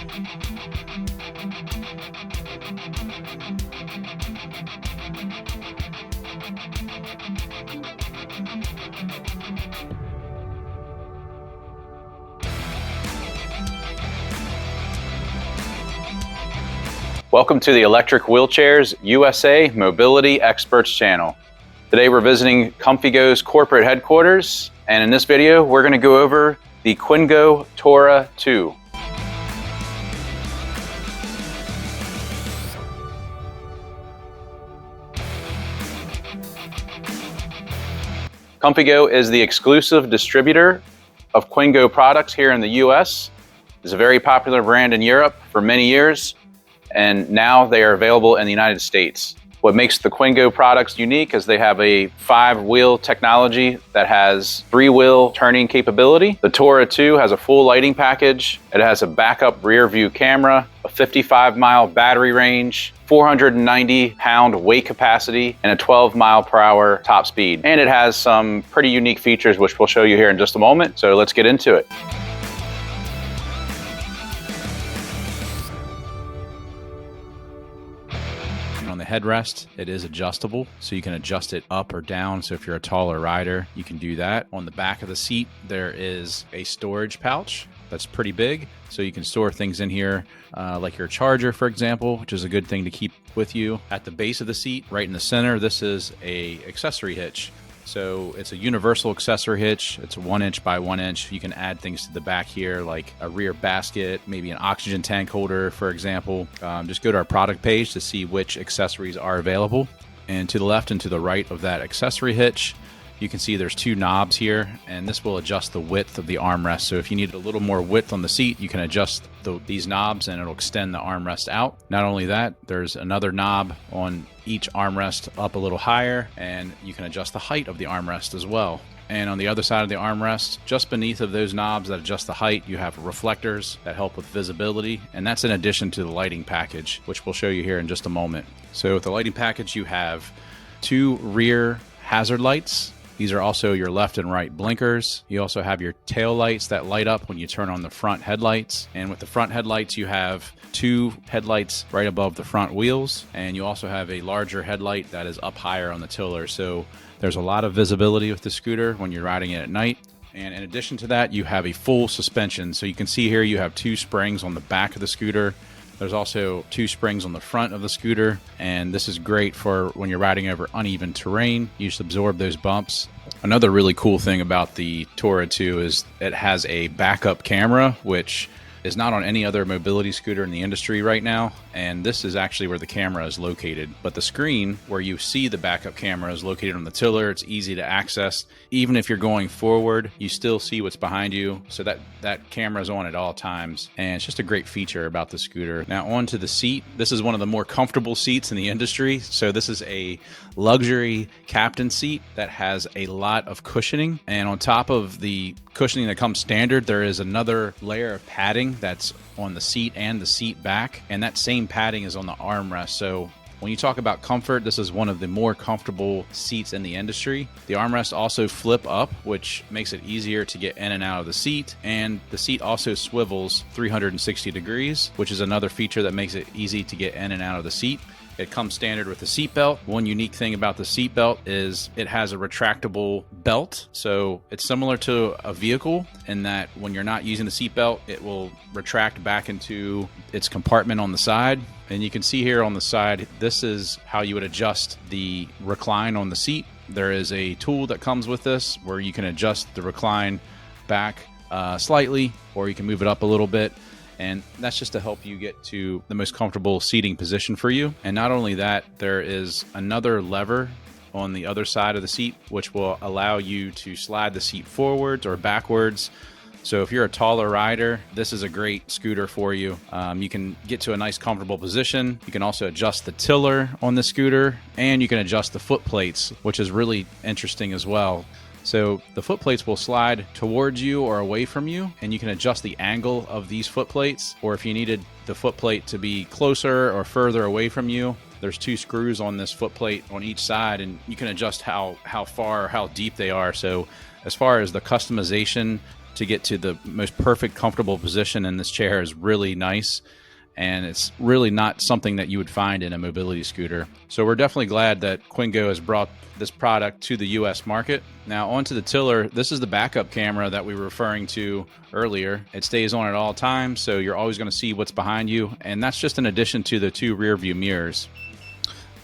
Welcome to the Electric Wheelchairs USA Mobility Experts channel. Today we're visiting Quingo's corporate headquarters, and in this video we're going to go over the Quingo Toura 2. Quingo is the exclusive distributor of Quingo products here in the US. It's a very popular brand in Europe for many years, and now they are available in the United States. What makes the Quingo products unique is they have a 5-wheel technology that has 3-wheel turning capability. The Toura 2 has a full lighting package. It has a backup rear view camera, a 55-mile battery range, 490-pound weight capacity, and a 12-mile-per-hour top speed. And it has some pretty unique features, which we'll show you here in just a moment. So let's get into it. On the headrest, it is adjustable, so you can adjust it up or down. So if you're a taller rider, you can do that. On the back of the seat, there is a storage pouch that's pretty big, so you can store things in here, like your charger, for example, which is a good thing to keep with you. At the base of the seat, right in the center, this is a accessory hitch. So it's a universal accessory hitch. It's 1 inch by 1 inch. You can add things to the back here, like a rear basket, maybe an oxygen tank holder, for example. Just go to our product page to see which accessories are available. And to the left and to the right of that accessory hitch, you can see there's 2 knobs here, and this will adjust the width of the armrest. So if you need a little more width on the seat, you can adjust these knobs and it'll extend the armrest out. Not only that, there's another knob on each armrest up a little higher, and you can adjust the height of the armrest as well. And on the other side of the armrest, just beneath of those knobs that adjust the height, you have reflectors that help with visibility, and that's in addition to the lighting package, which we'll show you here in just a moment. So with the lighting package, you have 2 rear hazard lights. These are also your left and right blinkers. You also have your tail lights that light up when you turn on the front headlights. And with the front headlights, you have 2 headlights right above the front wheels. And you also have a larger headlight that is up higher on the tiller. So there's a lot of visibility with the scooter when you're riding it at night. And in addition to that, you have a full suspension. So you can see here you have 2 springs on the back of the scooter. There's also 2 springs on the front of the scooter, and this is great for when you're riding over uneven terrain. You just absorb those bumps. Another really cool thing about the Toura 2 is it has a backup camera, which is not on any other mobility scooter in the industry right now, and this is actually where the camera is located. But the screen where you see the backup camera is located on the tiller. It's easy to access. Even if you're going forward, you still see what's behind you, so that camera is on at all times, and it's just a great feature about the scooter. Now onto the seat. This is one of the more comfortable seats in the industry. So this is a luxury captain seat that has a lot of cushioning, and on top of the cushioning that comes standard, there is another layer of padding that's on the seat and the seat back, and that same padding is on the armrest. So when you talk about comfort, this is one of the more comfortable seats in the industry. The armrests also flip up, which makes it easier to get in and out of the seat, and the seat also swivels 360 degrees, which is another feature that makes it easy to get in and out of the seat. It comes standard with the seat belt. One unique thing about the seat belt is it has a retractable belt. So it's similar to a vehicle in that when you're not using the seat belt, it will retract back into its compartment on the side. And you can see here on the side, this is how you would adjust the recline on the seat. There is a tool that comes with this where you can adjust the recline back slightly, or you can move it up a little bit. And that's just to help you get to the most comfortable seating position for you. And not only that, there is another lever on the other side of the seat, which will allow you to slide the seat forwards or backwards. So if you're a taller rider, this is a great scooter for you. You can get to a nice comfortable position. You can also adjust the tiller on the scooter, and you can adjust the foot plates, which is really interesting as well. So the foot plates will slide towards you or away from you, and you can adjust the angle of these foot plates, or if you needed the foot plate to be closer or further away from you, there's 2 screws on this foot plate on each side, and you can adjust how far or how deep they are. So as far as the customization, to get to the most perfect, comfortable position in this chair is really nice. And it's really not something that you would find in a mobility scooter. So we're definitely glad that Quingo has brought this product to the US market. Now onto the tiller. This is the backup camera that we were referring to earlier. It stays on at all times, so you're always going to see what's behind you. And that's just in addition to the 2 rear view mirrors.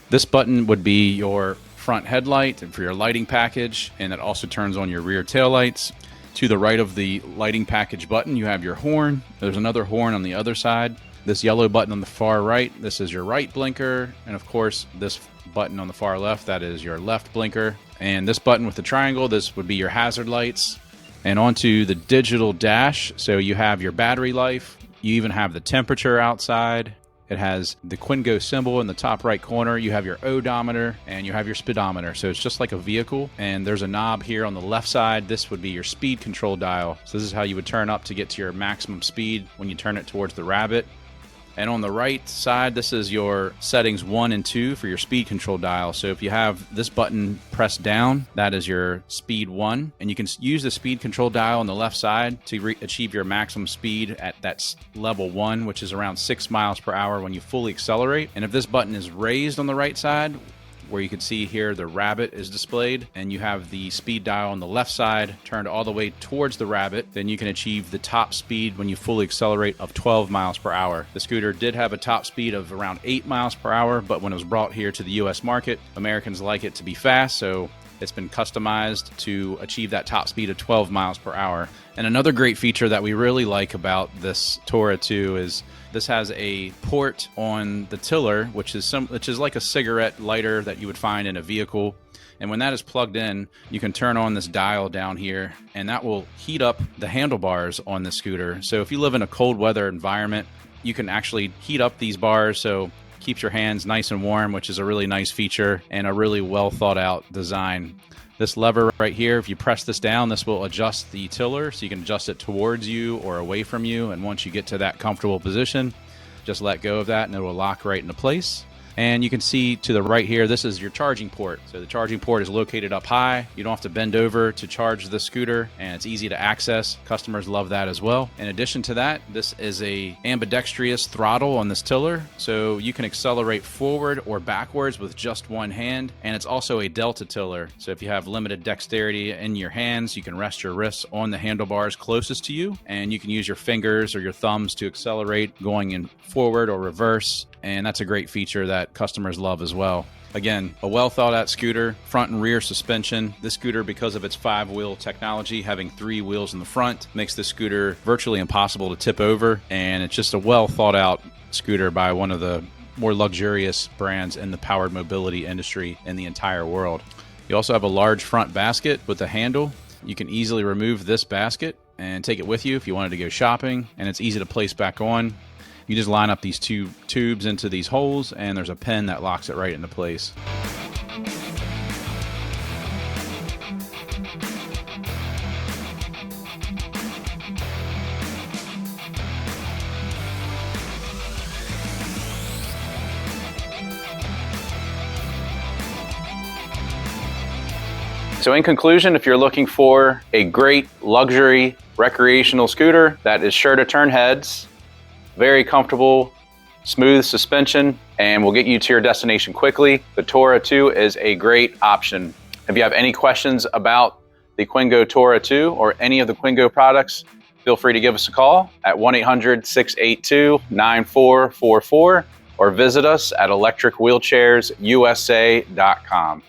This button would be your front headlight and for your lighting package, and it also turns on your rear tail lights. To the right of the lighting package button, you have your horn. There's another horn on the other side. This yellow button on the far right, this is your right blinker. And of course, this button on the far left, that is your left blinker. And this button with the triangle, this would be your hazard lights. And onto the digital dash, so you have your battery life. You even have the temperature outside. It has the Quingo symbol in the top right corner. You have your odometer and you have your speedometer. So it's just like a vehicle. And there's a knob here on the left side. This would be your speed control dial. So this is how you would turn up to get to your maximum speed when you turn it towards the rabbit. And on the right side, this is your settings 1 and 2 for your speed control dial. So if you have this button pressed down, that is your speed 1. And you can use the speed control dial on the left side to achieve your maximum speed at that level 1, which is around 6 miles per hour when you fully accelerate. And if this button is raised on the right side, where you can see here the rabbit is displayed, and you have the speed dial on the left side turned all the way towards the rabbit, then you can achieve the top speed when you fully accelerate of 12 miles per hour. The scooter did have a top speed of around 8 miles per hour, but when it was brought here to the US market, Americans like it to be fast, so it's been customized to achieve that top speed of 12 miles per hour. And another great feature that we really like about this Toura 2 is this has a port on the tiller, which is like a cigarette lighter that you would find in a vehicle. And when that is plugged in, you can turn on this dial down here, and that will heat up the handlebars on the scooter. So if you live in a cold weather environment, you can actually heat up these bars, so keeps your hands nice and warm, which is a really nice feature and a really well thought out design. This lever right here, if you press this down, this will adjust the tiller, so you can adjust it towards you or away from you. And once you get to that comfortable position, just let go of that and it will lock right into place. And you can see to the right here, this is your charging port. So the charging port is located up high. You don't have to bend over to charge the scooter, and it's easy to access. Customers love that as well. In addition to that, this is a ambidextrous throttle on this tiller. So you can accelerate forward or backwards with just one hand. And it's also a delta tiller. So if you have limited dexterity in your hands, you can rest your wrists on the handlebars closest to you. And you can use your fingers or your thumbs to accelerate going in forward or reverse. And that's a great feature that customers love as well. Again, a well thought out scooter, front and rear suspension. This scooter, because of its 5-wheel technology, having 3 wheels in the front, makes this scooter virtually impossible to tip over. And it's just a well thought out scooter by one of the more luxurious brands in the powered mobility industry in the entire world. You also have a large front basket with a handle. You can easily remove this basket and take it with you if you wanted to go shopping, and it's easy to place back on. You just line up these 2 tubes into these holes, and there's a pin that locks it right into place. So in conclusion, if you're looking for a great luxury recreational scooter that is sure to turn heads, very comfortable, smooth suspension, and will get you to your destination quickly, the Toura 2 is a great option. If you have any questions about the Quingo Toura 2 or any of the Quingo products, feel free to give us a call at 1-800-682-9444 or visit us at electricwheelchairsusa.com.